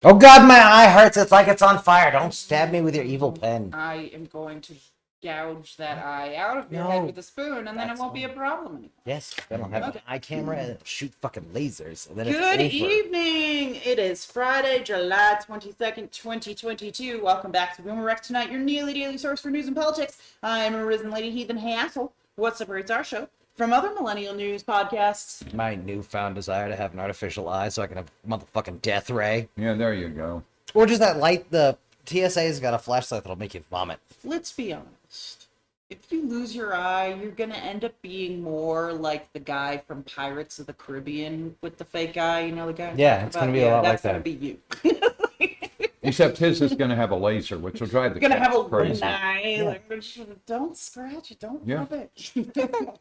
Oh God, my eye hurts. It's like it's on fire. Don't stab me with your evil pen. I am going to gouge that eye out of your head with a spoon, and then it won't be a problem anymore. Yes, then I'll have an eye camera and it'll shoot fucking lasers, and then Good it's over. evening. It is Friday, July 22nd, 2022. Welcome back to BoomerRexTonight, your nearly daily source for news and politics. I am RisenLadyHeathen. Hey, asshole. What separates our show from other Millennial news podcasts? My newfound desire to have an artificial eye so I can have a motherfucking death ray. Yeah, there you go. Or just that light, the TSA's got a flashlight that'll make you vomit. Let's be honest. If you lose your eye, you're gonna end up being more like the guy from Pirates of the Caribbean with the fake eye. You know the guy? Yeah, it's gonna be a lot like that. That's gonna be you. Except his is going to have a laser, which will drive the Gonna cats have a crazy. one eye. Yeah. Like, don't scratch it. Don't Yeah. rub it.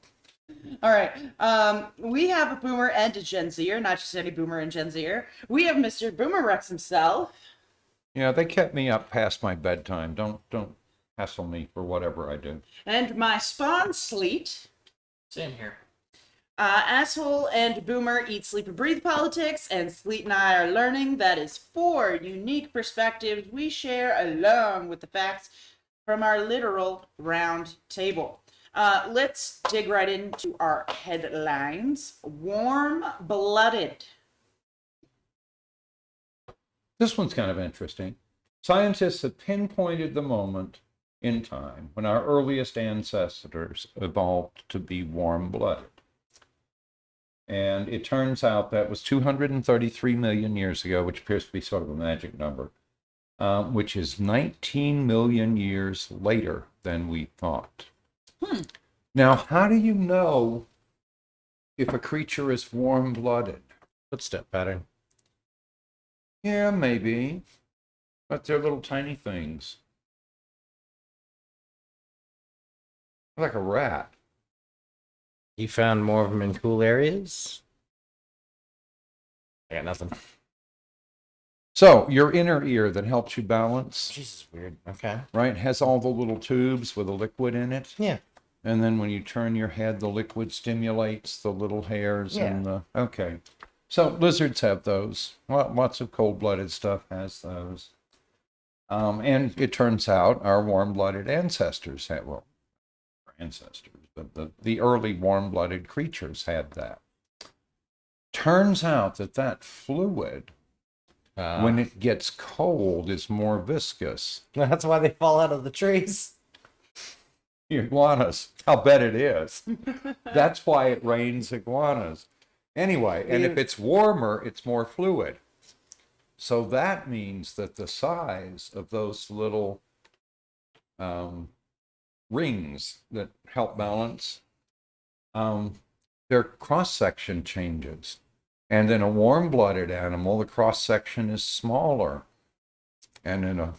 All right. We have a boomer and a Gen Zer, not just any boomer and Gen Zer. We have Mr. BoomerRex himself. Yeah, they kept me up past my bedtime. Don't hassle me for whatever I do. And my spawn, Sleet. Same here. Asshole and Boomer eat, sleep, and breathe politics, and Sleet and I are learning that is 4 unique perspectives we share along with the facts from our literal round table. Let's dig right into our headlines. Warm-blooded. This one's kind of interesting. Scientists have pinpointed the moment in time when our earliest ancestors evolved to be warm-blooded. And it turns out that was 233 million years ago, which appears to be sort of a magic number, which is 19 million years later than we thought. Now, how do you know if a creature is warm-blooded? Footstep pattern. Yeah, maybe. But they're little tiny things. Like a rat. You found more of them in cool areas? I got nothing. So, your inner ear that helps you balance, Jesus, weird. Okay. right, has all the little tubes with a liquid in it. Yeah. And then when you turn your head, the liquid stimulates the little hairs and the... Okay. So, lizards have those. Lots of cold-blooded stuff has those. And it turns out our warm-blooded ancestors had... Well, ancestors, but the early warm-blooded creatures had that. Turns out that fluid, when it gets cold, is more viscous. That's why they fall out of the trees. Iguanas, I'll bet it is. That's why it rains iguanas. Anyway, and if it's warmer, it's more fluid. So that means that the size of those little rings that help balance, their cross-section changes. And in a warm-blooded animal, the cross-section is smaller. And in a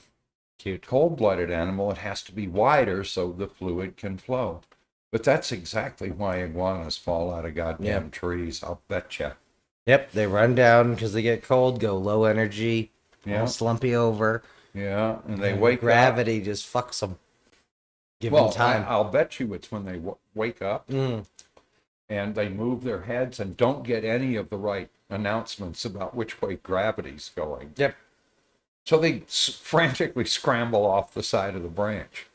cold-blooded animal, it has to be wider so the fluid can flow. But that's exactly why iguanas fall out of goddamn trees, I'll betcha. Yep, they run down because they get cold, go low energy, Yeah. slumpy over. Yeah, and they wake Gravity just fucks them. Give them time. I'll bet you it's when they wake up and they move their heads and don't get any of the right announcements about which way gravity's going. Yep. So they frantically scramble off the side of the branch.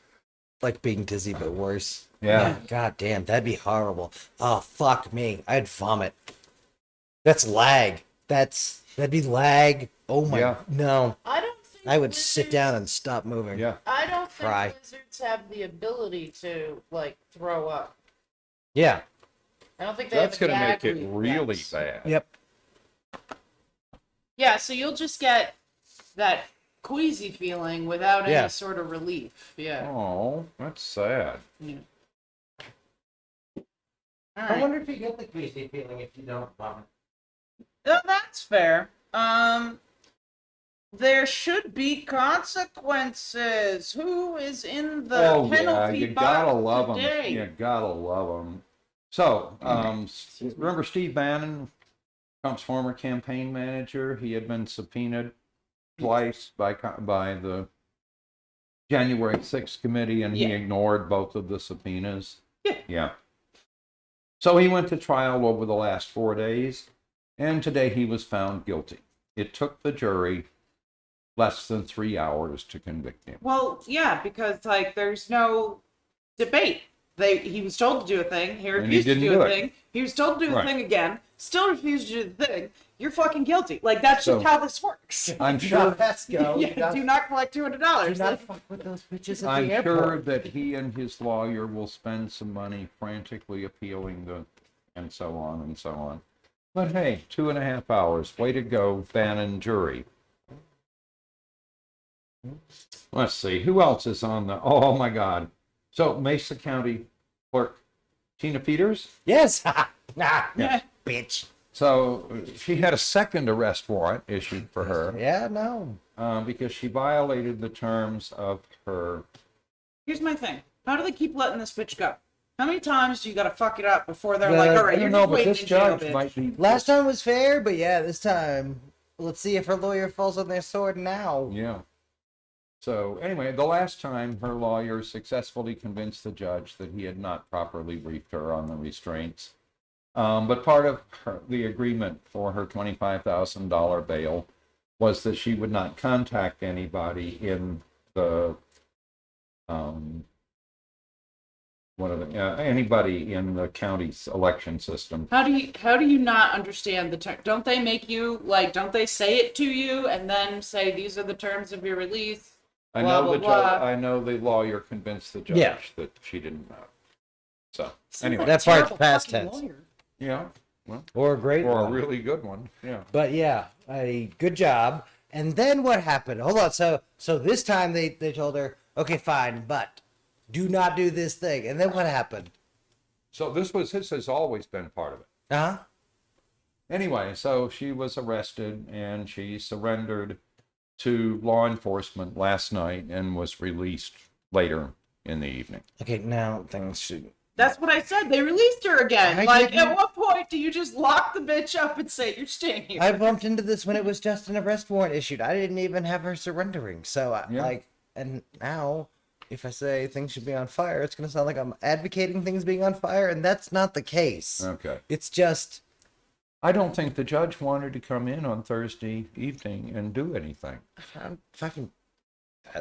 Like being dizzy, but worse. Yeah. God damn, that'd be horrible. Oh, fuck me. I'd vomit. That's lag. That'd be lag. Oh my, Yeah. no. I don't think I would sit down and stop moving. Yeah. I don't think Cry. lizards have the ability to, like, throw up. Yeah. I don't think they That's have a going to make gag it really reflex. bad. Yep. Yeah, so you'll just get that queasy feeling without Yeah. any sort of relief. Yeah. Oh, that's sad. Yeah. All I right. wonder if you get the queasy feeling if you don't vomit. That's fair. There should be consequences. Who is in the Oh, yeah, penalty you box gotta love them. today? You gotta love them. So, remember Steve Bannon, Trump's former campaign manager? He had been subpoenaed twice by the January 6th committee, and he Yeah. ignored both of the subpoenas. Yeah. Yeah. So he went to trial over the last 4 days, and today he was found guilty. It took the jury less than 3 hours to convict him. Well, yeah, because like there's no debate. He was told to do a thing. He And he refused to didn't do do a it. thing. He was told to do the Right. thing again. Still refused to do the thing. You're fucking guilty. Like that's So- just how this works. I'm Do sure. not pass go. Yeah, do not collect $200. Do not fuck with those bitches at I'm the sure airport. that he and his lawyer will spend some money frantically appealing and so on and so on. But hey, 2.5 hours. Way to go, Bannon jury. Let's see, who else is on the, oh my God. So Mesa County Clerk Tina Peters. Yes. Nah, Yeah. bitch. So she had a second arrest warrant issued for her Yeah, no. because she violated the terms of her. Here's my thing. How do they keep letting this bitch go? How many times do you gotta fuck it up before they're like, all I right, you're don't know, just but waiting this in jail, judge bitch. might be. Last time was fair, but yeah, this time, let's see if her lawyer falls on their sword now. Yeah. So anyway, the last time her lawyer successfully convinced the judge that he had not properly briefed her on the restraints. But part of the agreement for her $25,000 bail was that she would not contact anybody in the anybody in the county's election system. How do you not understand the term? Don't they make you like? Don't they say it to you and then say these are the terms of your release? I Blah, know the blah, judge. blah. I know the lawyer convinced the judge Yeah. that she didn't know. So Sounds anyway, like a That part's terrible past fucking tense. lawyer. yeah, well, Or a great or a one. really good one. Yeah. But yeah, a good job. And then what happened? Hold on. So this time they told her, okay, fine, but do not do this thing. And then what happened? So this has always been part of it. Huh? Anyway, so she was arrested and she surrendered to law enforcement last night and was released later in the evening. Okay, now things should. That's what I said. They released her again. I Like, didn't- at what point do you just lock the bitch up and say you're staying here? I bumped into this when it was just an arrest warrant issued. I didn't even have her surrendering. So Yeah. and now if I say things should be on fire, it's going to sound like I'm advocating things being on fire, and that's not the case. Okay. It's just I don't think the judge wanted to come in on Thursday evening and do anything. I'm fucking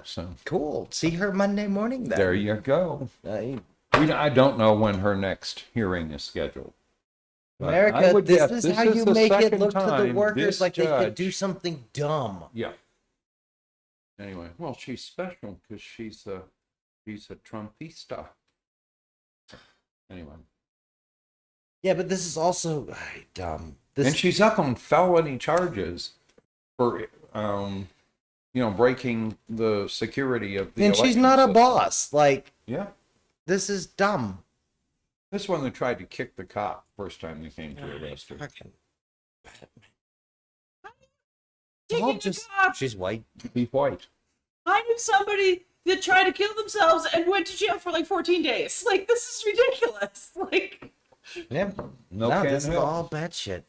So cool. See her Monday morning then. there you go. Uh, I don't know when her next hearing is scheduled. But I America, would this guess is this how is you the make it second look to the time workers this like they could judge- do something dumb. Yeah. Anyway, well, she's special because she's a Trumpista. Anyway, Yeah, but this is also dumb. This, and she's up on felony charges for breaking the security of the. and she's election not a system. boss. Like, Yeah, this is dumb. this one that tried to kick the cop first time they came to arrest her. Fucking. Taking All a just, cop. she's white. Be white. I knew somebody that tried to kill themselves and went to jail for like 14 days. Like, this is ridiculous. Like, Yeah. No, No, can't this is help. all bad shit.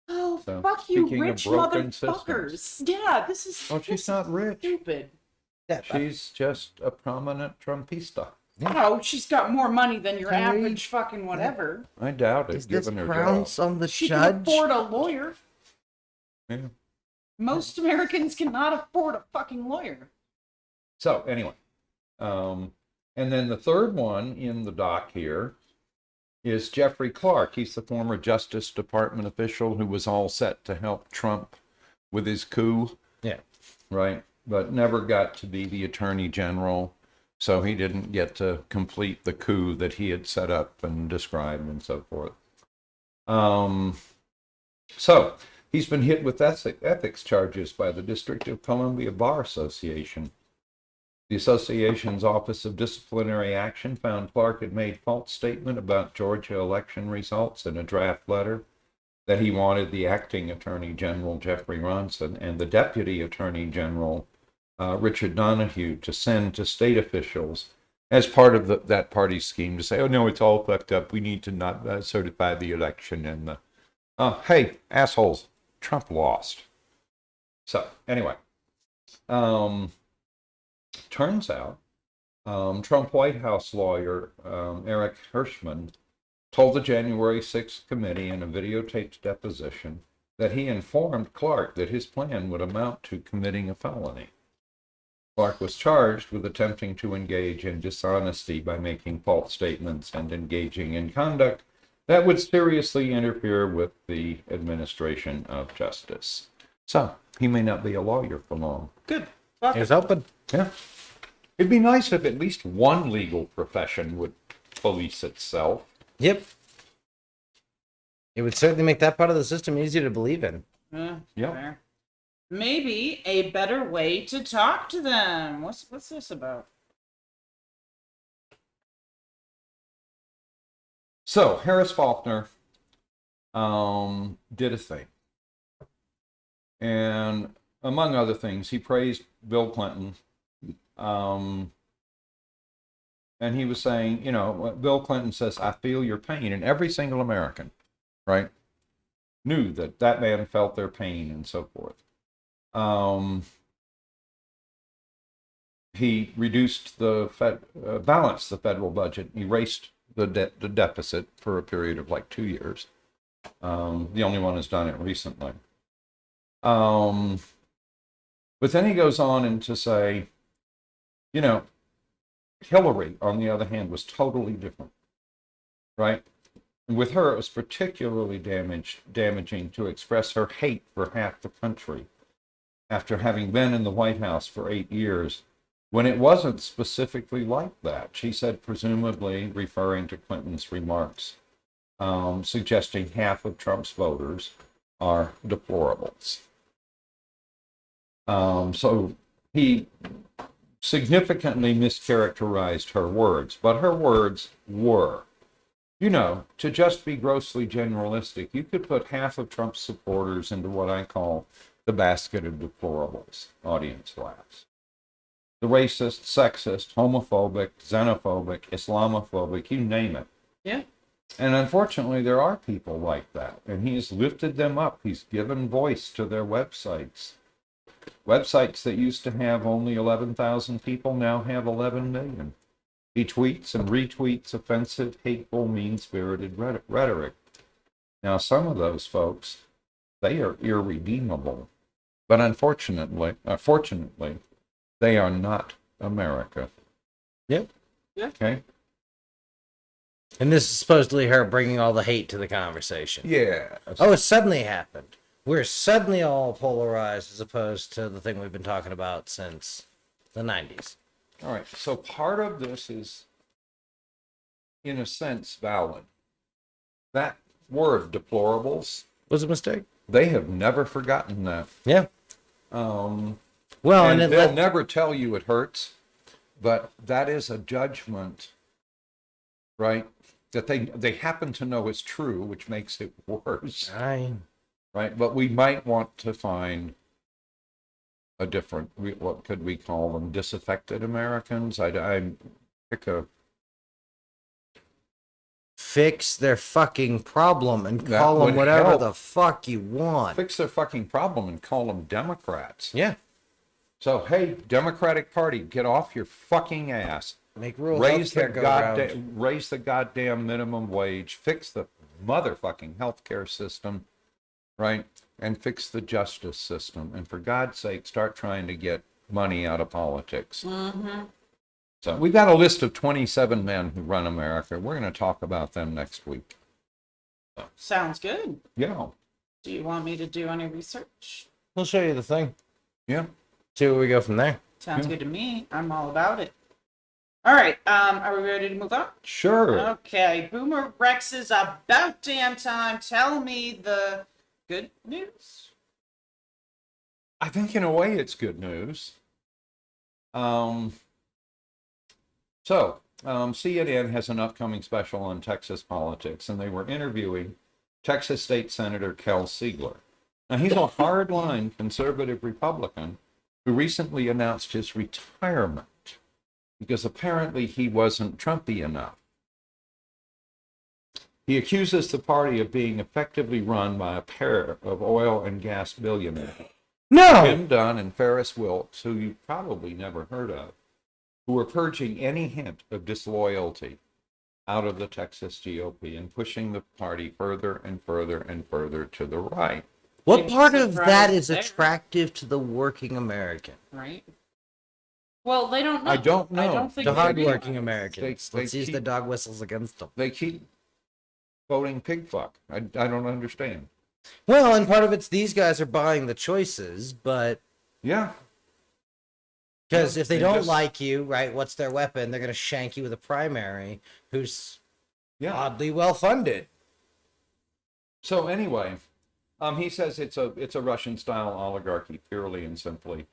oh, So, fuck you, speaking of rich broken motherfuckers. Yeah, this is. Oh, she's not rich. Stupid. Yeah, She's just a prominent Trumpista. Oh, she's got more money than your Can we- average fucking whatever. I doubt it, is this given her job. grounds on the She can judge? afford a lawyer. Yeah. Most Americans cannot afford a fucking lawyer. So anyway, and then the third one in the dock here is Jeffrey Clark. He's the former Justice Department official who was all set to help Trump with his coup, Yeah. right? But never got to be the Attorney General, so he didn't get to complete the coup that he had set up and described and so forth. So he's been hit with ethics charges by the District of Columbia Bar Association. The association's Office of Disciplinary Action found Clark had made false statement about Georgia election results in a draft letter that he wanted the acting Attorney General Jeffrey Ronson and the Deputy Attorney General Richard Donahue to send to state officials as part of that party's scheme to say, oh no, it's all fucked up. We need to not certify the election. And hey, assholes, Trump lost. So anyway, turns out Trump White House lawyer Eric Hirschman told the January 6th committee in a videotaped deposition that he informed Clark that his plan would amount to committing a felony. Clark was charged with attempting to engage in dishonesty by making false statements and engaging in conduct that would seriously interfere with the administration of justice. So, he may not be a lawyer for long. Good. Fuck Here's it. hoping. Yeah. It'd be nice if at least one legal profession would police itself. Yep. It would certainly make that part of the system easier to believe in. Yep. Fair. Maybe a better way to talk to them. What's this about? So, Harris Faulkner did a thing. And among other things, he praised Bill Clinton. And he was saying, you know, Bill Clinton says, I feel your pain. And every single American, right, knew that that man felt their pain and so forth. He reduced balanced the federal budget, erased the deficit for a period of like 2 years. The only one who's done it recently. But then he goes on to say, you know, Hillary, on the other hand, was totally different, right? And with her, it was particularly damaging to express her hate for half the country after having been in the White House for 8 years, when it wasn't specifically like that. She said, presumably referring to Clinton's remarks, suggesting half of Trump's voters are deplorables. So he significantly mischaracterized her words, but her words were, you know, to just be grossly generalistic, you could put half of Trump's supporters into what I call the basket of deplorables. Audience laughs. The racist, sexist, homophobic, xenophobic, Islamophobic, you name it. Yeah. And unfortunately, there are people like that, and he's lifted them up. He's given voice to their websites. Websites that used to have only 11,000 people now have 11 million. He tweets and retweets offensive, hateful, mean-spirited rhetoric. Now, some of those folks, they are irredeemable. But unfortunately, fortunately, they are not America. Yep. Yeah. Okay? And this is supposedly her bringing all the hate to the conversation. Yeah. Oh, it suddenly happened. We're suddenly all polarized as opposed to the thing we've been talking about since the 90s. All right. So part of this is, in a sense, valid. That word, deplorables, Was a mistake. they have never forgotten that. Yeah. Well, and they'll never tell you it hurts, but that is a judgment, right? That they happen to know is true, which makes it worse, right? But we might want to find a different, what could we call them? Disaffected Americans? I pick a... Fix their fucking problem and That call them would whatever help. the fuck you want. Fix their fucking problem and call them Democrats. Yeah. So, hey, Democratic Party, get off your fucking ass. Make rural Raise the healthcare go round. raise the goddamn minimum wage. Fix the motherfucking healthcare system, right? And fix the justice system. And for God's sake, start trying to get money out of politics. Mm-hmm. So we've got a list of 27 men who run America. We're going to talk about them next week. Sounds good. Yeah. Do you want me to do any research? We'll show you the thing. Yeah. See where we go from there. Sounds Yeah. good to me. I'm all about it. All right. Are we ready to move on? Sure. Okay. Boomer Rex is about damn time. Tell me the good news. I think in a way it's good news. CNN has an upcoming special on Texas politics, and they were interviewing Texas State Senator Kel Siegler. Now, he's a hardline conservative Republican who recently announced his retirement because apparently he wasn't Trumpy enough. He accuses the party of being effectively run by a pair of oil and gas billionaires, No! Jim Dunn and Ferris Wilkes, who you've probably never heard of, who are purging any hint of disloyalty out of the Texas GOP and pushing the party further and further and further to the right. What Big part of that surprise is there. attractive to the working American? Right. Well, they don't know. I don't know. I don't think The they hardworking realize. Americans. They Let's use the keep- dog whistles against them. They keep voting pig fuck. I don't understand. Well, and part of it's these guys are buying the choices, but Yeah. because if they They don't just- like you, right, what's their weapon? They're going to shank you with a primary who's Yeah. oddly well funded. So anyway, he says it's a Russian style oligarchy, purely and simply.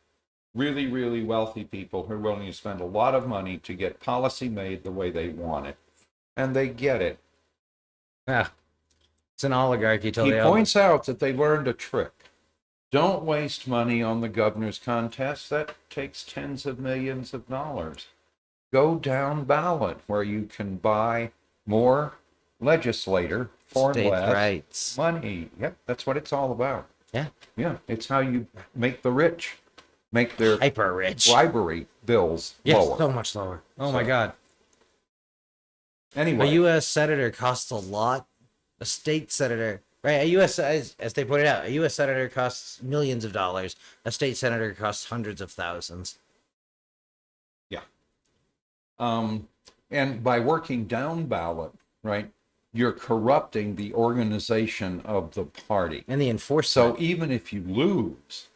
Really, really wealthy people who are willing to spend a lot of money to get policy made the way they want it. And they get it. Yeah. It's an oligarchy till He they points out that they learned a trick. Don't waste money on the governor's contest. That takes tens of millions of dollars. Go down ballot where you can buy more legislator for State less rights. money. Yep, that's what it's all about. Yeah. Yeah, it's how you make the rich make their Hyper rich. bribery bills Yes, lower. so much lower. Oh my So- God. Anyway, A U.S. senator costs a lot. A state senator, right? A U.S. as they pointed out, a U.S. senator costs millions of dollars. A state senator costs hundreds of thousands. and by working down ballot, right, you're corrupting the organization of the party. And the enforcement. So even if you lose,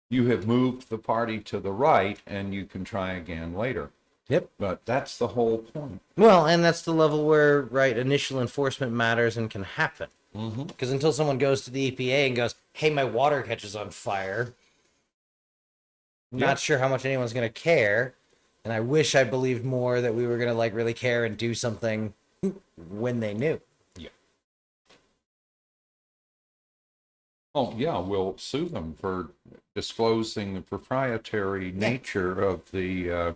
you have moved the party to the right and you can try again later. Yep. But that's the whole point. Well, and that's the level where, right, initial enforcement matters and can happen. Mm-hmm. Because until someone goes to the EPA and goes, hey, my water catches on fire, I'm Yeah. not sure how much anyone's going to care. And I wish I believed more that we were going to, like, really care and do something when they knew. Oh, yeah, we'll sue them for disclosing the proprietary nature of the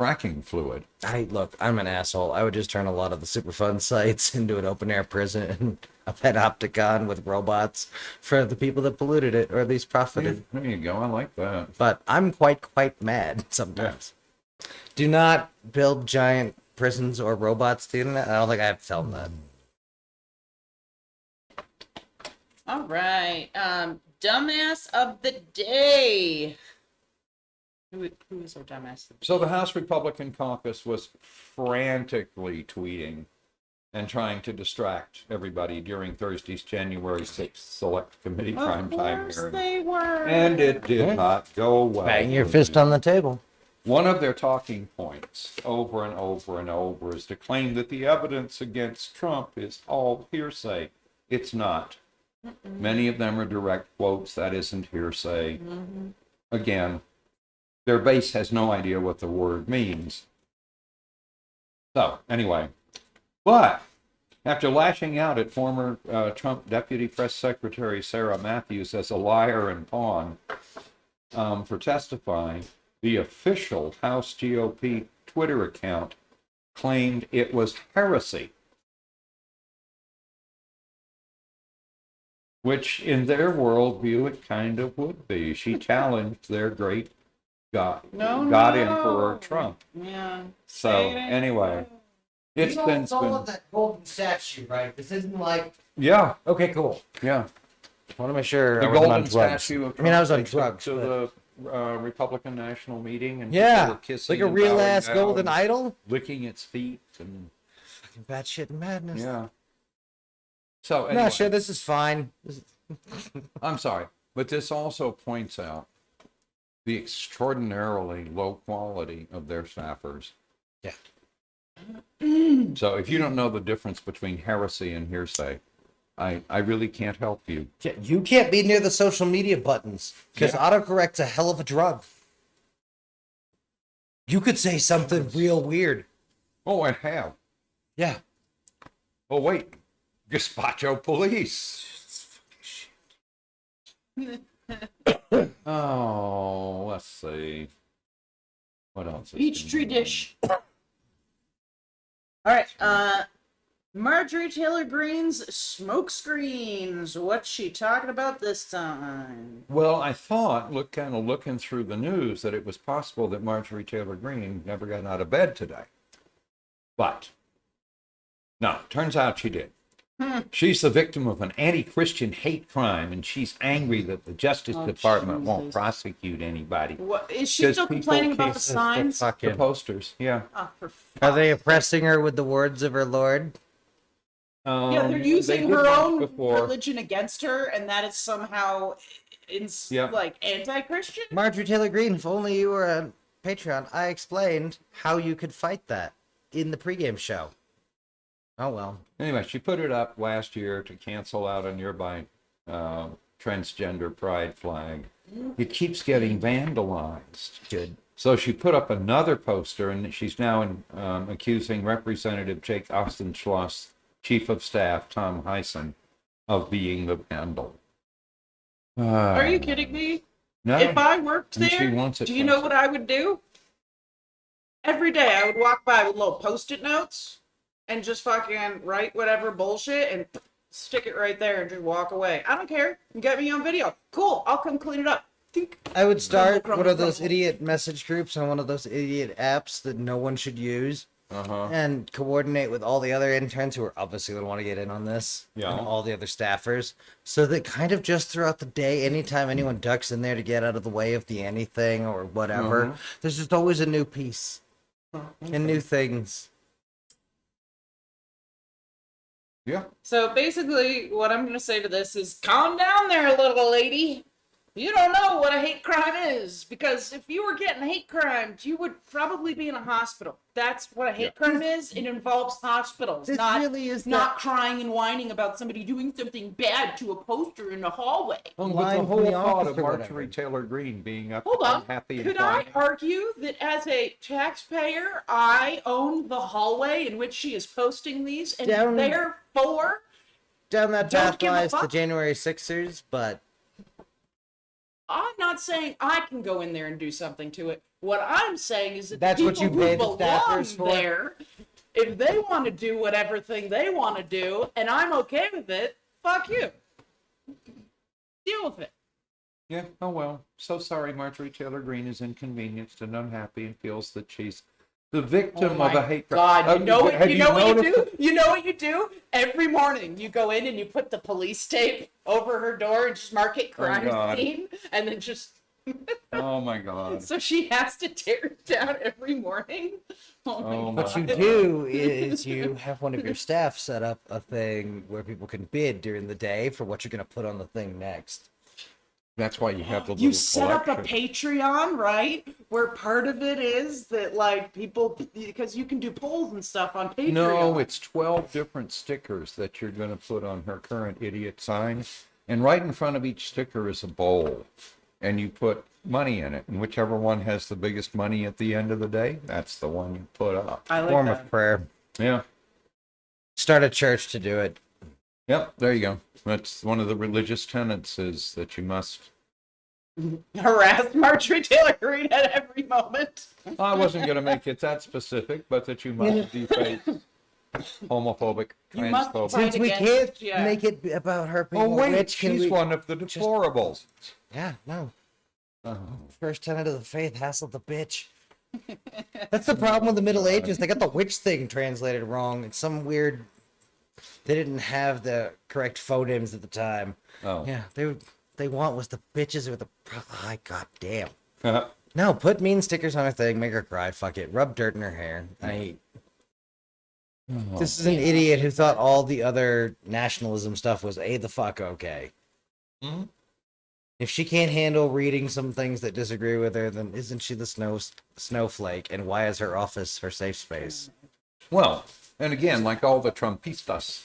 fracking fluid. Look, I'm an asshole. I would just turn a lot of the Superfund sites into an open air prison and a Panopticon with robots for the people that polluted it or at least profited. There you go. I like that. But I'm quite mad sometimes. Do not build giant prisons or robots to the internet. I don't think I have to tell them that. All right. Dumbass of the day. Who is our dumbass of the So day? the House Republican caucus was frantically tweeting and trying to distract everybody during Thursday's January 6th Select Committee Of primetime course hearing. they were. And it did Yeah. not go well. Bang your fist on the table. One of their talking points over and over and over is to claim that the evidence against Trump is all hearsay. It's not. Many of them are direct quotes. That isn't hearsay. Again, their base has no idea what the word means. So, anyway. But after lashing out at former Trump Deputy Press Secretary Sarah Matthews as a liar and pawn for testifying, the official House GOP Twitter account claimed it was heresy, which in their worldview it kind of would be. She challenged their great God Emperor Trump. Yeah. So Say it anyway, it's been that golden statue, right? This isn't like, yeah, okay, cool. yeah. I want to make sure The I wasn't on golden drugs. statue of I mean, I was on Trump, they took drugs. to but- the Republican National Meeting, and people Yeah, were kissing like a and real bowing ass down, golden idol. licking its feet, and Fucking bad shit and madness. yeah. So No, anyway, sure, this is fine. I'm sorry, but this also points out the extraordinarily low quality of their staffers. Yeah. So if you don't know the difference between heresy and hearsay, I really can't help you. You can't be near the social media buttons because Yeah. autocorrect's a hell of a drug. You could say something real weird. Oh, I have. Yeah. Oh, wait. Gazpacho police. Oh, let's see. What else? is Peach tree going on? dish. All right. Marjorie Taylor Greene's smoke screens. What's she talking about this time? Well, I thought, looking through the news, that it was possible that Marjorie Taylor Greene never got out of bed today. But no, turns out she did. She's the victim of an anti-Christian hate crime, and she's angry that the Justice Department won't Jesus. prosecute anybody. What is she 'Cause still people complaining about the Jesus, the signs? The fucking- posters, yeah. Oh, for Are they fuck's sake. oppressing her with the words of her Lord? Yeah, they're They using did her once own before. religion against her, and that is somehow Yeah. like anti-Christian. Marjorie Taylor Greene, if only you were on Patreon, I explained how you could fight that in the pregame show. Oh well. Anyway, she put it up last year to cancel out a nearby transgender pride flag. It keeps getting vandalized. Good. So she put up another poster, and she's now accusing Representative Jake Ostenschloss, Chief of Staff Tom Heisen, of being the vandal. Are you kidding me? No. If I worked And she there, wants it do you know canceled. what I would do? Every day I would walk by with little post-it notes and just fucking write whatever bullshit and stick it right there and just walk away. I don't care. You get me on video. Cool. I'll come clean it up. Think. I would start Crumble, one of those crumble. idiot message groups on one of those idiot apps that no one should use, and coordinate with all the other interns who are obviously going to want to get in on this, Yeah. and all the other staffers, so that kind of just throughout the day, anytime anyone ducks in there to get out of the way of the anything or whatever, there's just always a new piece and new things. Yeah. So basically, what I'm going to say to this is calm down there, little lady. You don't know what a hate crime is, because if you were getting hate crimes, you would probably be in a hospital. That's what a hate crime is. It involves hospitals, This not really is not crying and whining about somebody doing something bad to a poster in the hallway. With Line the from whole the thought office of or Marjorie whatever. Taylor Greene being up Hold on. unhappy and Could I crying. argue that as a taxpayer, I own the hallway in which she is posting these, and Down- therefore, Down that Don't path give a lies the fuck. January Sixers, but I'm not saying I can go in there and do something to it. What I'm saying is that That's the what people you pay who the staffers belong for? there, if they want to do whatever thing they want to do, and I'm okay with it, fuck you. Deal with it. Yeah, oh well. So sorry Marjorie Taylor Greene is inconvenienced and unhappy and feels that she's the victim of a hate crime. God, you know what Have you know what you noticed do? You know what you do? Every morning you go in and you put the police tape over her door and just mark it crime God. scene, and then just Oh my God. so she has to tear it down every morning. Oh my Oh God. my what you do is you have one of your staff set up a thing where people can bid during the day for what you're going to put on the thing next. That's why you have the little You set up a collection. Patreon, right? Where part of it is that like people, because you can do polls and stuff on Patreon. No, it's 12 different stickers that you're going to put on her current idiot sign. And right in front of each sticker is a bowl. And you put money in it. And whichever one has the biggest money at the end of the day, that's the one you put up. I like Form that. of prayer. Yeah. Start a church to do it. Yep, there you go. That's one of the religious tenets is that you must. Harass Marjorie Taylor Greene at every moment. I wasn't going to make it that specific, but that you must deface homophobic, You must transphobic. fight Since we against- can't yeah. make it about her being Oh wait, rich, can she's we? one of the deplorables. Yeah, no. First tenet of the faith, hassle the bitch. That's the problem with the Middle Ages. They got the witch thing translated wrong. It's some weird. They didn't have the correct phonemes at the time. Oh. Yeah, they want was the bitches with the. Oh, God damn. No, put mean stickers on her thing, make her cry. Fuck it. Rub dirt in her hair. This is an idiot who thought all the other nationalism stuff was the fuck okay. Mhm. If she can't handle reading some things that disagree with her, then isn't she the snowflake? And why is her office her safe space? Well, and again, like all the Trumpistas,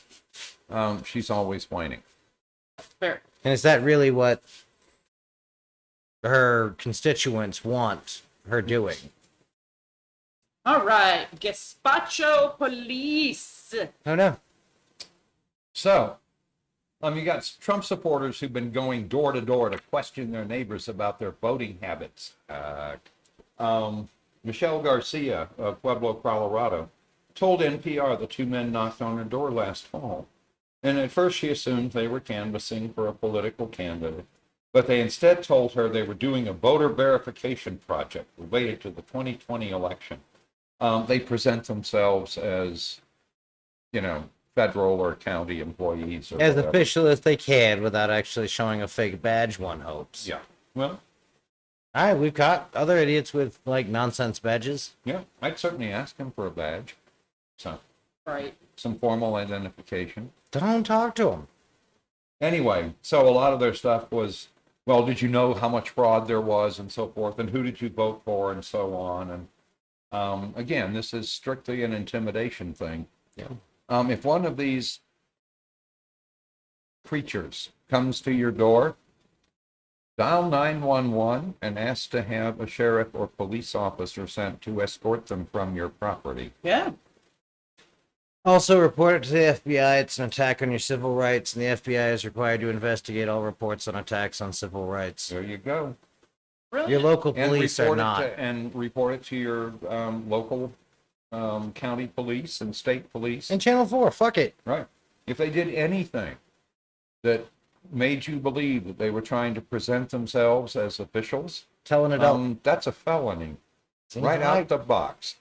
she's always whining. Fair. And is that really what her constituents want her doing? All right, Gazpacho Police. Oh no. So, you got Trump supporters who've been going door to door to question their neighbors about their voting habits. Michelle Garcia of Pueblo, Colorado, told NPR the two men knocked on her door last fall. And at first she assumed they were canvassing for a political candidate, but they instead told her they were doing a voter verification project related to the 2020 election. They present themselves as, federal or county employees. Or As whatever. official as they can without actually showing a fake badge, one hopes. Yeah. Well, All right, we've caught other idiots with, like, nonsense badges. yeah, I'd certainly ask him for a badge. So, Right. some formal identification. Don't talk to them. Anyway, so a lot of their stuff was, well, did you know how much fraud there was and so forth, and who did you vote for and so on. And again, this is strictly an intimidation thing. Yeah. If one of these creatures comes to your door, dial 911 and ask to have a sheriff or police officer sent to escort them from your property. Yeah. Also, report it to the FBI. It's an attack on your civil rights, and the FBI is required to investigate all reports on attacks on civil rights. There you go. Really? Your local And police are report it not. and report it to your local county police and state police. And Channel 4, fuck it. Right. If they did anything that made you believe that they were trying to present themselves as officials, Tell an adult. that's a felony. Seems Right like- out the box.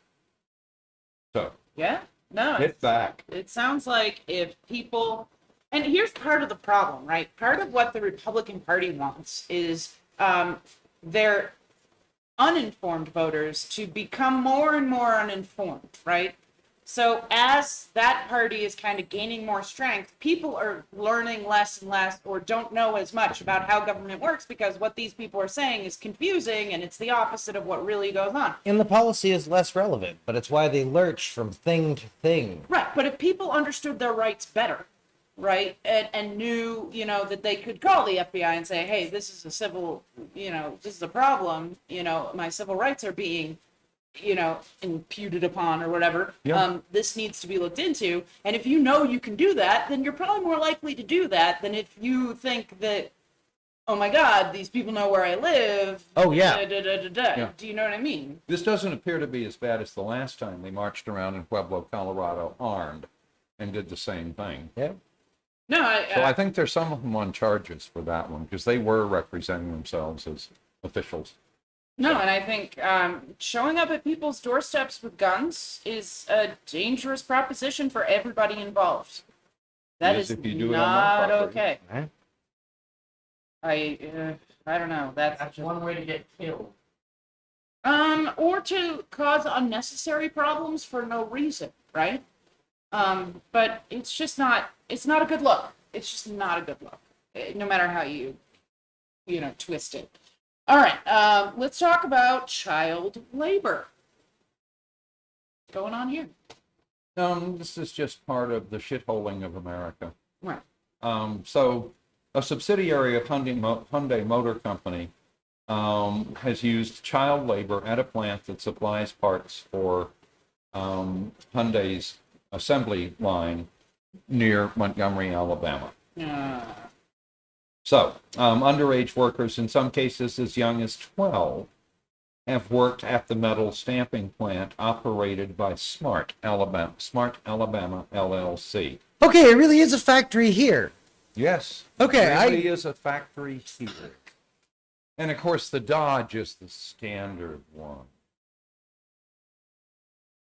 So, Yeah. No. hit back. It sounds like if people, and here's part of the problem, right? Part of what the Republican Party wants is their uninformed voters to become more and more uninformed, right? So as that party is kind of gaining more strength, people are learning less and less or don't know as much about how government works because what these people are saying is confusing and it's the opposite of what really goes on. And the policy is less relevant, but it's why they lurch from thing to thing. Right, but if people understood their rights better, right, and knew, that they could call the FBI and say, hey, this is a civil, this is a problem, my civil rights are being, imputed upon or whatever, Yeah. this needs to be looked into. And if you know you can do that, then you're probably more likely to do that than if you think that, oh my God, these people know where I live. Oh, yeah. Yeah. Do you know what I mean? This doesn't appear to be as bad as the last time they marched around in Pueblo, Colorado, armed and did the same thing. Yeah. No, So I think there's some of them on charges for that one because they were representing themselves as officials. No, and I think showing up at people's doorsteps with guns is a dangerous proposition for everybody involved. That Yes, is if you do it on not their property. okay. Right. I don't know. That's That's one way to get killed. or to cause unnecessary problems for no reason, right? But it's just not. It's not a good look. It's just not a good look, no matter how you twist it. All right, let's talk about child labor. What's going on here? This is just part of the shitholing of America. Right. So a subsidiary of Hyundai Motor Company has used child labor at a plant that supplies parts for Hyundai's assembly line near Montgomery, Alabama. So, underage workers, in some cases as young as 12, have worked at the metal stamping plant operated by Smart Alabama LLC. Okay, it really is a factory here. Yes. Okay, There really is a factory here. And of course, the Dodge is the standard one.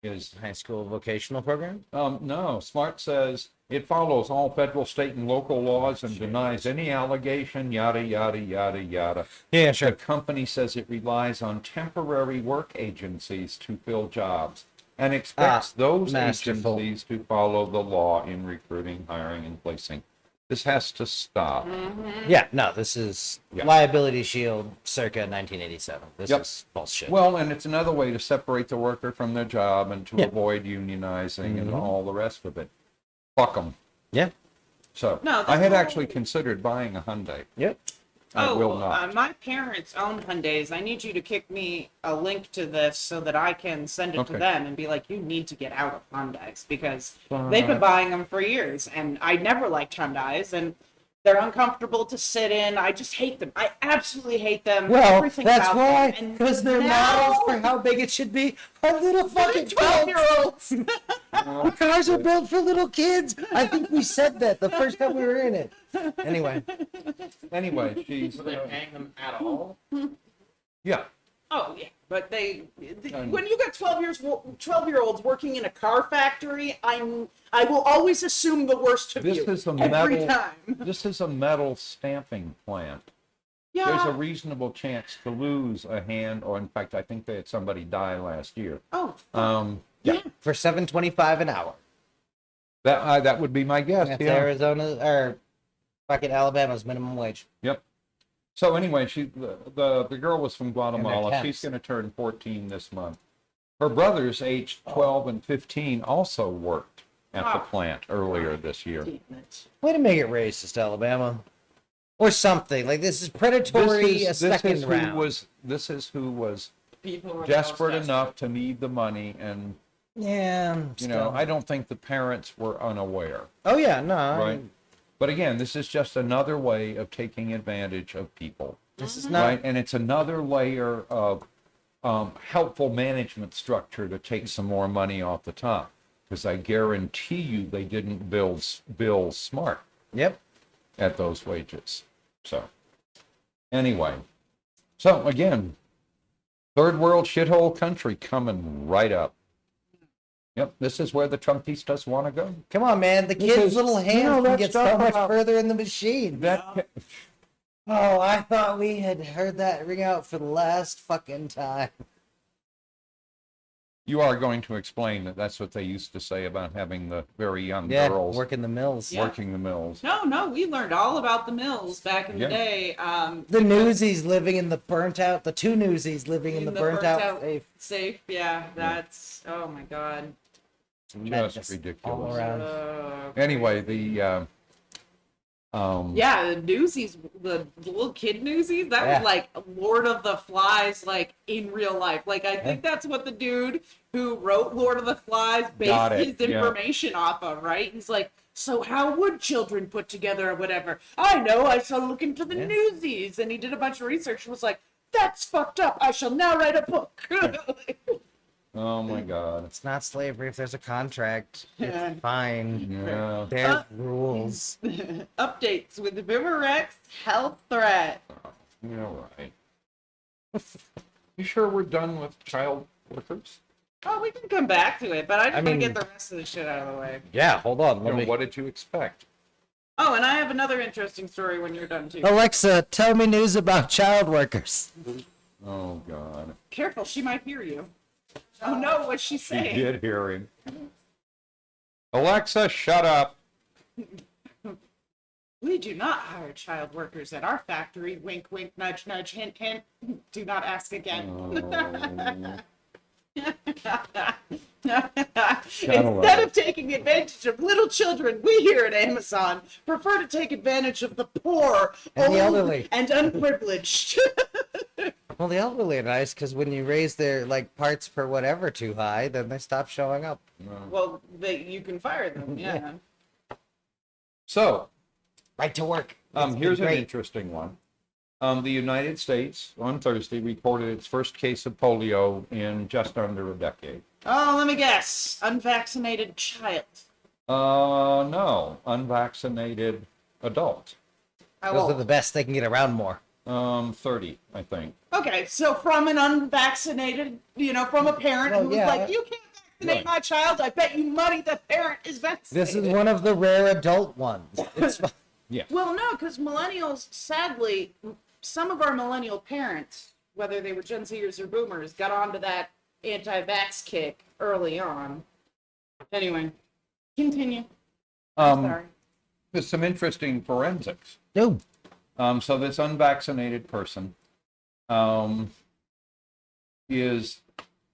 Is High school vocational program? no, Smart says it follows all federal, state, and local laws and denies any allegation, yada, yada, yada, yada. Yeah, The company says it relies on temporary work agencies to fill jobs and expects those masterful. agencies to follow the law in recruiting, hiring, and placing. This has to stop. Yeah, no, this is Yeah. liability shield circa 1987. This Yep. is bullshit. Well, and it's another way to separate the worker from their job and to Yeah. avoid unionizing and Mhm. all the rest of it. Fuck them. Yeah. So No, that's I had not- actually considered buying a Hyundai. Yep. I will not. My parents own Hyundais. I need you to kick me a link to this so that I can send it to Okay. them and be like, you need to get out of Hyundais because they've been buying them for years and I never liked Hyundais and they're uncomfortable to sit in. I just hate them. I absolutely hate them. Well, Everything that's about why, them. And because their now- models for how big it should be are little fucking 12-year-olds. The cars are built for little kids. I think we said that the first time we were in it. Anyway, Anyway, she's So they're paying them at all? yeah. Oh, yeah. But when you got 12-year-olds working in a car factory, I will always assume the worst of you every time. This is a metal stamping plant. Yeah. There's a reasonable chance to lose a hand, or in fact, I think they had somebody die last year. Oh. Yeah. For $7.25 an hour. That would be my guess. That's yeah. Arizona or fucking Alabama's minimum wage. Yep. So anyway, the girl was from Guatemala. temps. She's going to turn 14 this month. Her brothers, aged 12 and 15, also worked at the plant earlier this year. Way to make it racist, Alabama. Or something. Like, this is predatory second round. This is who was People were desperate enough to need the money, and Yeah. I don't think the parents were unaware. Oh, yeah, no. Right. But again, this is just another way of taking advantage of people. This is not. Right, and it's another layer of helpful management structure to take some more money off the top. Because I guarantee you they didn't bill smart Yep. at those wages. So, anyway. So, again, third world shithole country coming right up. Yep, this is where the Trumpistas want to go. Come on, man. The kid's little hands can get so much further in the machine. Oh, I thought we had heard that ring out for the last fucking time. You are going to explain that that's what they used to say about having the very young girls working the mills. working the mills. No, we learned all about the mills back in the day. The newsies living in the burnt out, the two newsies living in the burnt out safe. Yeah, that's, oh my God. Just ridiculous. All around. Anyway, yeah, the newsies, the little kid newsies, that was like Lord of the Flies, like in real life. Like, I think that's what the dude who wrote Lord of the Flies based his information off of, right? He's like, so how would children put together or whatever? I know, I shall look into the newsies. And he did a bunch of research and was like, that's fucked up. I shall now write a book. oh my God. It's not slavery if there's a contract. It's fine. Yeah. There's rules. Updates with the BoomerRex health threat. Yeah, right. You sure we're done with child workers? Oh, we can come back to it, but I just want to get the rest of the shit out of the way. Yeah, hold on. What did you expect? Oh, and I have another interesting story when you're done, too. Alexa, tell me news about child workers. Oh, God. Careful, she might hear you. Oh, no, what's she saying? She did hear him. Alexa, shut up. We do not hire child workers at our factory. Wink, wink, nudge, nudge, hint, hint. Do not ask again. Instead of taking advantage of little children, we here at Amazon prefer to take advantage of the poor, And the old, elderly. and unprivileged. Well, the elderly are nice because when you raise their parts per whatever too high, then they stop showing up. Well, you can fire them, yeah. So, Right to work. here's an interesting one. The United States on Thursday reported its first case of polio in just under a decade. Oh, let me guess. Unvaccinated child. No, unvaccinated adult. Those are the best. They can get around more. 30, I think. Okay, so from an unvaccinated, from a parent who's like, you can't vaccinate my child, I bet you money the parent is vaccinated. This is one of the rare adult ones. It's Yeah. Well, no, because millennials, sadly, some of our millennial parents, whether they were Gen Zers or Boomers, got onto that anti-vax kick early on. Anyway, continue. Sorry. There's some interesting forensics. no. So this unvaccinated person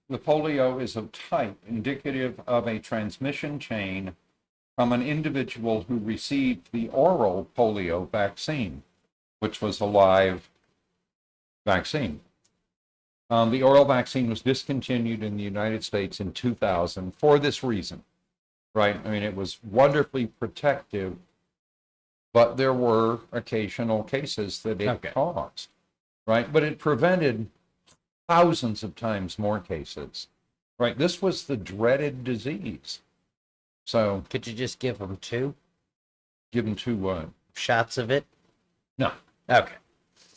the polio is of type indicative of a transmission chain from an individual who received the oral polio vaccine, which was a live vaccine. The oral vaccine was discontinued in the United States in 2000 for this reason, right? I mean, it was wonderfully protective, but there were occasional cases that it caused, right? But it prevented thousands of times more cases, right? This was the dreaded disease. So Could you just give them 2 give them 2 shots of it? No. Okay.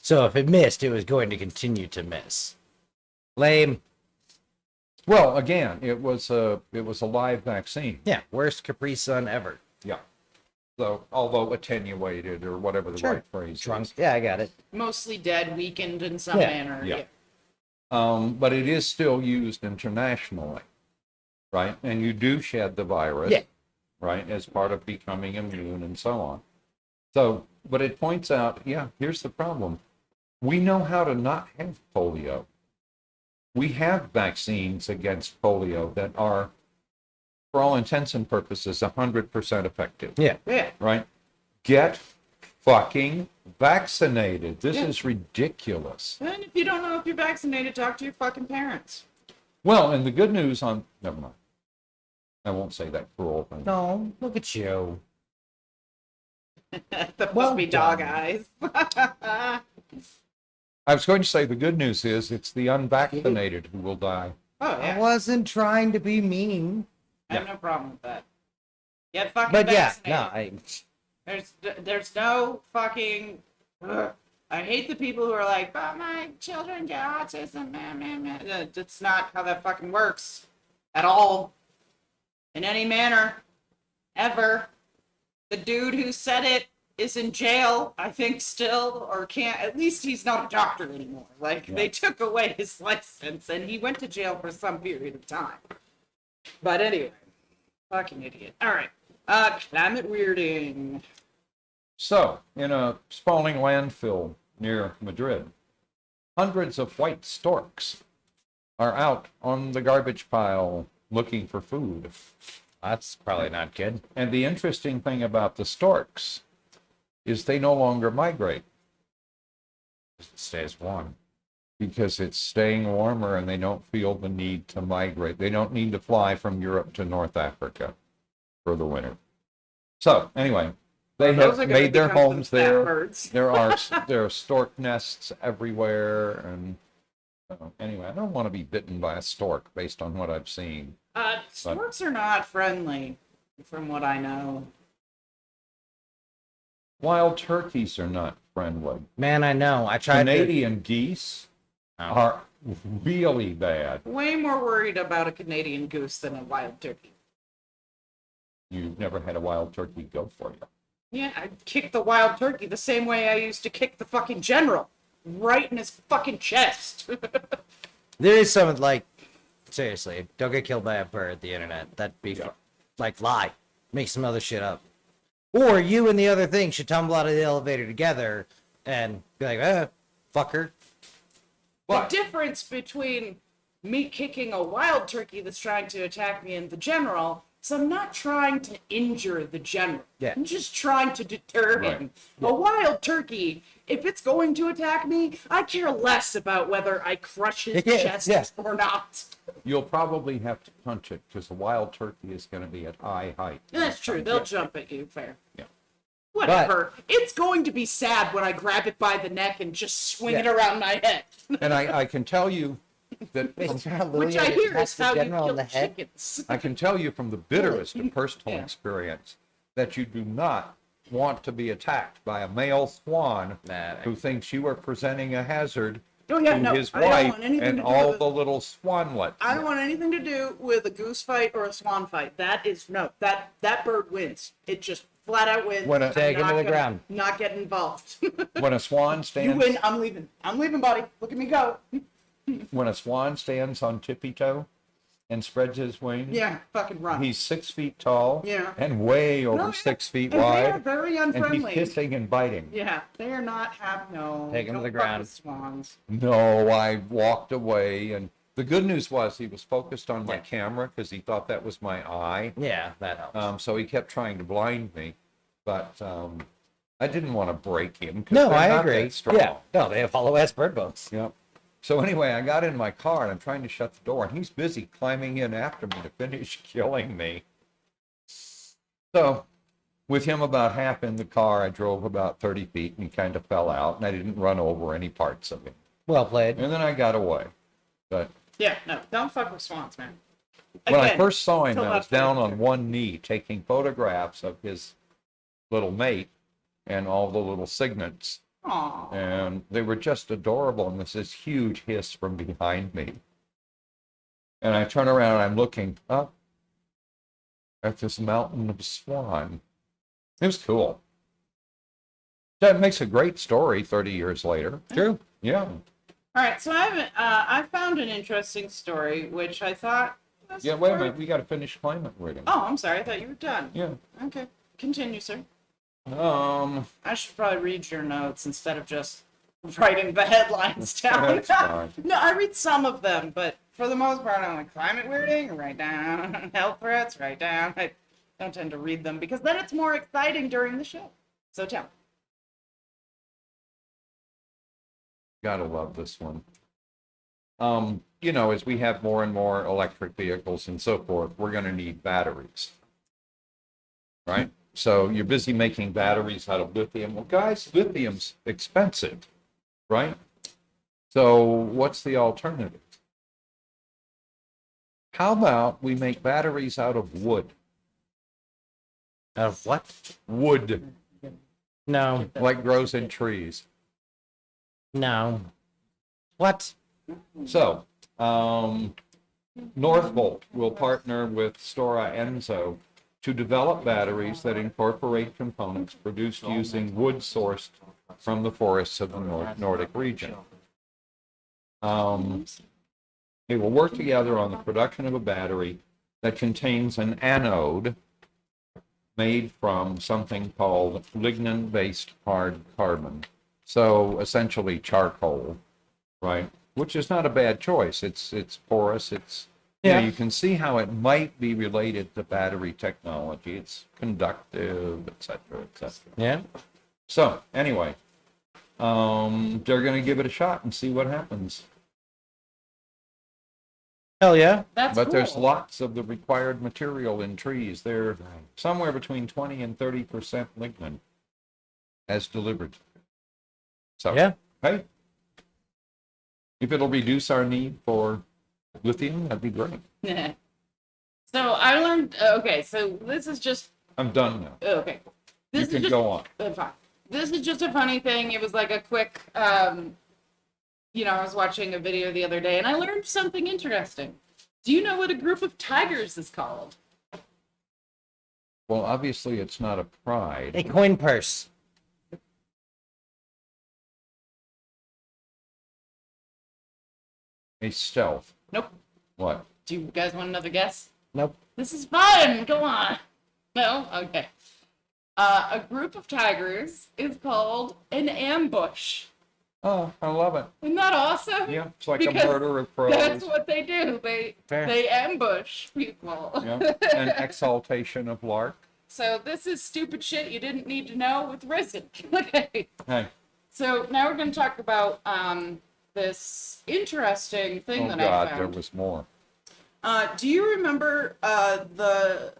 So if it missed, it was going to continue to miss. Lame. Well, again, it was a live vaccine. Yeah, worst Capri Sun ever. Yeah. So, although attenuated or whatever the Sure. right phrase Drunk. is. Yeah, I got it. Mostly dead, weakened in some Yeah. manner. Yeah. But it is still used internationally, right? And you do shed the virus, Yeah. right, as part of becoming immune and so on. So, but it points out, yeah, here's the problem. We know how to not have polio. We have vaccines against polio that are, for all intents and purposes, 100% effective. Yeah. Yeah. Right? Get fucking vaccinated. This Yeah. is ridiculous. And if you don't know if you're vaccinated, talk to your fucking parents. Well, and the good news on, never mind. I won't say that cruel thing. No, look at you. The Well puppy dog done. eyes. I was going to say the good news is it's the unvaccinated who will die. Oh, I yeah. wasn't trying to be mean. I have no problem with that. Get fucking But yeah, vaccinated. no, There's no fucking. Ugh. I hate the people who are like, but my children get autism. That's not how that fucking works. At all. In any manner. Ever. The dude who said it is in jail, I think, still, or can't. At least he's not a doctor anymore. Like, Yeah. they took away his license, and he went to jail for some period of time. But anyway, fucking idiot. All right. Climate weirding. So, in a spawning landfill near Madrid, hundreds of white storks are out on the garbage pile looking for food. that's probably not good. And the interesting thing about the storks is they no longer migrate. It stays warm. Because it's staying warmer and they don't feel the need to migrate. They don't need to fly from Europe to North Africa for the winter. So, anyway, they Those have are gonna made their become some homes fat there. birds. There are stork nests everywhere. And anyway, I don't want to be bitten by a stork based on what I've seen. Storks are not friendly, from what I know. Wild turkeys are not friendly. Man, I know. I tried Canadian geese are really bad. Way more worried about a Canadian goose than a wild turkey. You've never had a wild turkey go for you. Yeah, I'd kick the wild turkey the same way I used to kick the fucking general. Right in his fucking chest. There is some, like, seriously, don't get killed by a bird, the internet. That'd be, like, lie. Make some other shit up. Or you and the other thing should tumble out of the elevator together and be like, fucker. The difference between me kicking a wild turkey that's trying to attack me and the general is I'm not trying to injure the general. Yeah. I'm just trying to deter him. A wild turkey, if it's going to attack me, I care less about whether I crush his chest or not. You'll probably have to punch it because the wild turkey is going to be at high height. That's true. They'll jump at you. Fair. Yeah. Whatever. It's going to be sad when I grab it by the neck and just swing it around my head. And I can tell you that Which I hear is how you kill chickens. I can tell you from the bitterest of personal experience that you do not want to be attacked by a male swan who thinks you are presenting a hazard to his I don't wife want anything and to do all with the little swanlets. I don't want anything to do with a goose fight or a swan fight. That is that bird wins. It just flat out wins. Take him to the ground. Not get involved. When a swan You stands, win. I'm leaving. I'm leaving, buddy. Look at me go. when a swan stands on tippy toe and spreads his wings, Yeah, fucking run. he's 6 feet tall Yeah. and way over No, yeah. 6 feet And wide. they are very And unfriendly. he's hissing and biting. Yeah, they are not no. Take 'em to don't the fuck ground. with swans. No, I walked away, and the good news was he was focused on my camera because he thought that was my eye. Yeah, that helps. So he kept trying to blind me, but I didn't want to break him. 'Cause No, they're I not agree. that strong. Yeah, no, they have hollow-ass bird bones. Yep. So anyway, I got in my car and I'm trying to shut the door, and he's busy climbing in after me to finish killing me. So, with him about half in the car, I drove about 30 feet and he kind of fell out, and I didn't run over any parts of him. Well played. And then I got away. But Yeah, no, don't fuck with swans, man. when I Again, first saw him, till I was about down 30. on one knee taking photographs of his little mate and all the little cygnets Aw. And they were just adorable. And there's this huge hiss from behind me. And I turn around and I'm looking up at this mountain of swan. It was cool. That makes a great story 30 years later. True. Yeah. All right, so I found an interesting story, which I thought was Yeah, wait a worth- minute. We got to finish climate reading. Oh, I'm sorry. I thought you were done. Yeah. Okay, continue, sir. Um, I should probably read your notes instead of just writing the headlines down. That's fine. No, I read some of them, but for the most part, I'm like climate weirding, write down. Health threats, write down. I don't tend to read them because then it's more exciting during the show. So tell me. Gotta love this one. You know, as we have more and more electric vehicles and so forth, we're going to need batteries. Right? So you're busy making batteries out of lithium. Well, guys, lithium's expensive, right? So what's the alternative? How about we make batteries out of wood? Out of what? Wood, No. like grows in trees. No. What? So, Northvolt will partner with Stora Enso to develop batteries that incorporate components produced using wood sourced from the forests of the Nordic region. They will work together on the production of a battery that contains an anode made from something called lignin-based hard carbon. So essentially charcoal, right? Which is not a bad choice. It's porous. It's you know, Yeah. you can see how it might be related to battery technology. It's conductive, etc., etc. Yeah. So anyway, they're going to give it a shot and see what happens. Hell yeah. That's But cool. there's lots of the required material in trees. They're somewhere between 20 and 30% lignin as delivered. So, Yeah. hey, if it'll reduce our need for lithium, that'd be great. So I learned. Okay, so this is just. I'm done now. Okay. This You is can just, go on. Fine. This is just a funny thing. It was like a quick. You know, I was watching a video the other day, and I learned something interesting. Do you know what a group of tigers is called? Well, obviously, it's not a pride. A coin purse. A stealth. Nope. What? Do you guys want another guess? Nope. This is fun. Go on. No? Okay. A group of tigers is called an ambush. Oh, I love it. Isn't that awesome? Yeah, it's like Because a murder of crows. That's what they do. Fair. They ambush people. Yeah, an exaltation of lark. So this is stupid shit you didn't need to know with Risen. Okay. Hey, So now we're going to talk about this interesting thing oh that God, I there found. was more. Do you remember the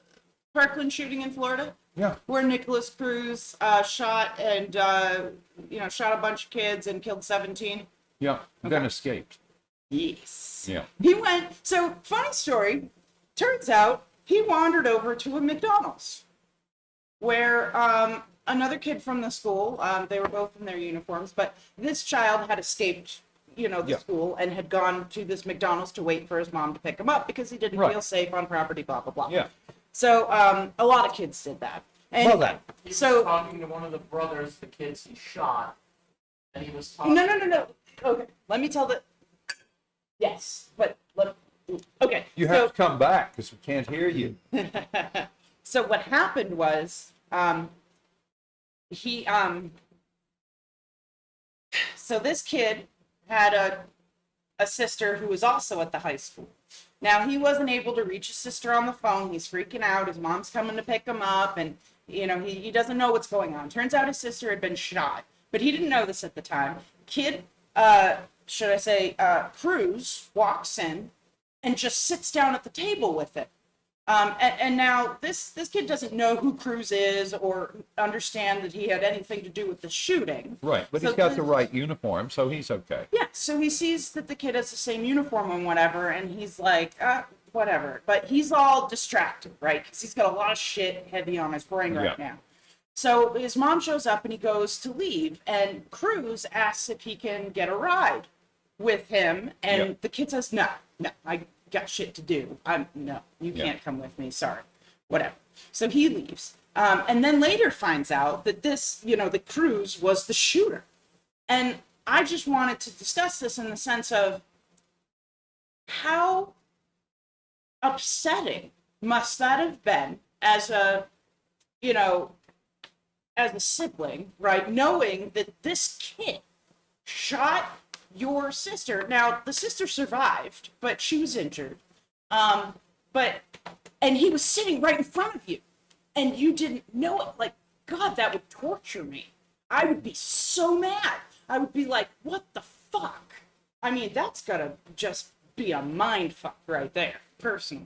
Parkland shooting in Florida? Yeah. Where Nicholas Cruz shot and shot a bunch of kids and killed 17. Yeah, then escaped. Yes. Yeah. He went. So funny story. Turns out he wandered over to a McDonald's, where another kid from the school. They were both in their uniforms, but this child had escaped. The Yeah. school and had gone to this McDonald's to wait for his mom to pick him up because he didn't Right. feel safe on property. Blah blah blah. Yeah. So a lot of kids did that. And Well then. He So- was talking to one of the brothers, the kids he shot, and he was talking. No. Okay, let me tell the. Yes, but okay. You so, have to come back because we can't hear you. So what happened was, he so this kid had a sister who was also at the high school. Now he wasn't able to reach his sister on the phone. He's freaking out. His mom's coming to pick him up, and he doesn't know what's going on. Turns out his sister had been shot, but he didn't know this at the time. Kid, should I say, Cruz walks in and just sits down at the table with it. And now this kid doesn't know who Cruz is or understand that he had anything to do with the shooting. Right, but So he's got this- the right uniform, so he's okay. Yeah, so he sees that the kid has the same uniform and whatever, and he's like, whatever. But he's all distracted, right? Because he's got a lot of shit heavy on his brain right Yeah. now. So his mom shows up and he goes to leave, and Cruz asks if he can get a ride with him, and the kid says, no, I got shit to do. No, you can't come with me. Sorry, whatever. So he leaves, and then later finds out that this, the Cruz was the shooter. And I just wanted to discuss this in the sense of how upsetting must that have been as a, as a sibling, right? Knowing that this kid shot your sister. Now, the sister survived, but she was injured. And he was sitting right in front of you, and you didn't know it. Like, God, that would torture me. I would be so mad. I would be like, what the fuck? I mean, that's gotta just be a mind fuck right there, personally.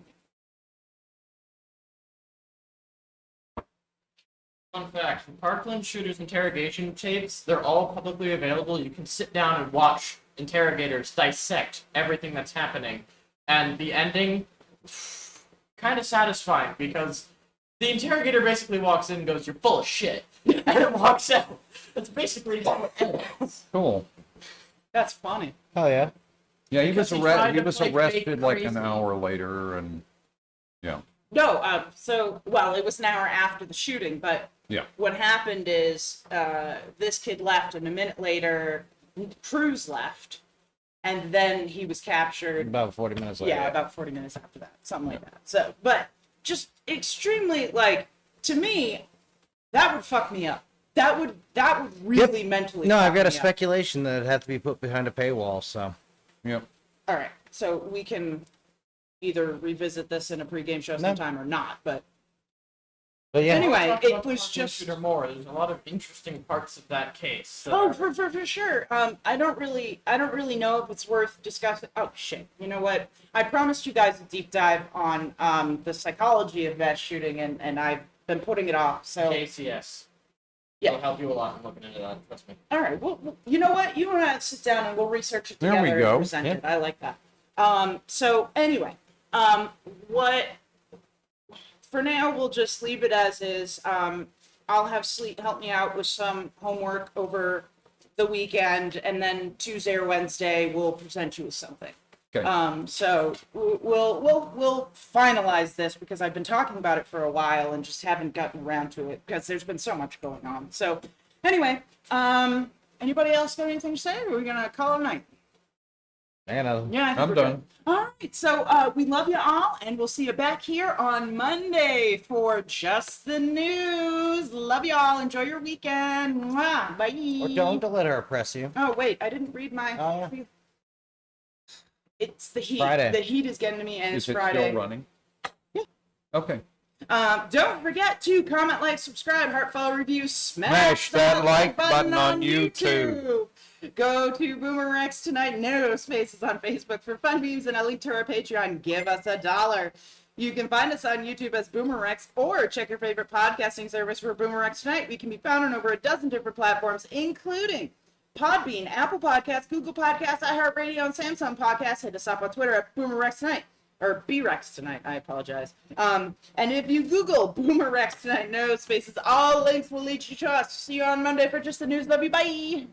Fun fact, from Parkland shooters interrogation tapes, they're all publicly available. You can sit down and watch interrogators dissect everything that's happening. And the ending, kind of satisfying, because the interrogator basically walks in and goes, "You're full of shit," and it walks out. That's basically how it ends. Cool. That's funny. Oh yeah. Yeah, he was Because he tried to arrested play fake like an crazy. hour later, and yeah. No, it was an hour after the shooting, but Yeah. what happened is this kid left, and a minute later, Cruz left, and then he was captured. About 40 minutes later. Yeah, about 40 minutes after that, something like that. So, but just extremely, to me, that would fuck me up. That would really mentally. No, fuck I've got a me up. speculation that it had to be put behind a paywall. So. Yep. All right, so we can either revisit this in a pregame show sometime or not, but yeah. anyway, Talk it about was Parkland just. shooter more. There's a lot of interesting parts of that case. So. Oh, for sure. I don't really know if it's worth discussing. Oh shit! You know what? I promised you guys a deep dive on the psychology of that shooting, and I've been putting it off. So KCS. Yeah. It'll help you a lot in looking into that. Trust me. all right. Well, you know what? You and I sit down and we'll research it There together we go. and present it. I like that. So anyway, what? For now, we'll just leave it as is. I'll have Sleet help me out with some homework over the weekend, and then Tuesday or Wednesday we'll present you with something. Okay. So we'll finalize this because I've been talking about it for a while and just haven't gotten around to it because there's been so much going on. So anyway, anybody else got anything to say, or are we gonna call it a night? I got nothing. Yeah, I think I'm we're done. good. All right, so we love you all, and we'll see you back here on Monday for Just the News. Love you all. Enjoy your weekend. Mwah. Bye. Or don't let her oppress you. Oh wait, I didn't read my. Oh, yeah. It's the heat. Friday. The heat is getting to me, and Is it's it Friday. still running? Yeah. Okay. Don't forget to comment, like, subscribe, heart, follow, review, Smash that like button on YouTube. Go to BoomerRexTonight, no spaces on Facebook for fun memes and a link to our Patreon. Give us $1. You can find us on YouTube as BoomerRex, or check your favorite podcasting service for BoomerRexTonight. We can be found on over a dozen different platforms, including Podbean, Apple Podcasts, Google Podcasts, iHeartRadio, and Samsung Podcasts. Hit us up on Twitter at BoomerRexTonight. Or BRexTonight, I apologize. And if you Google BoomerRexTonight, no spaces, all links will lead you to us. See you on Monday for Just the News. Love you, bye!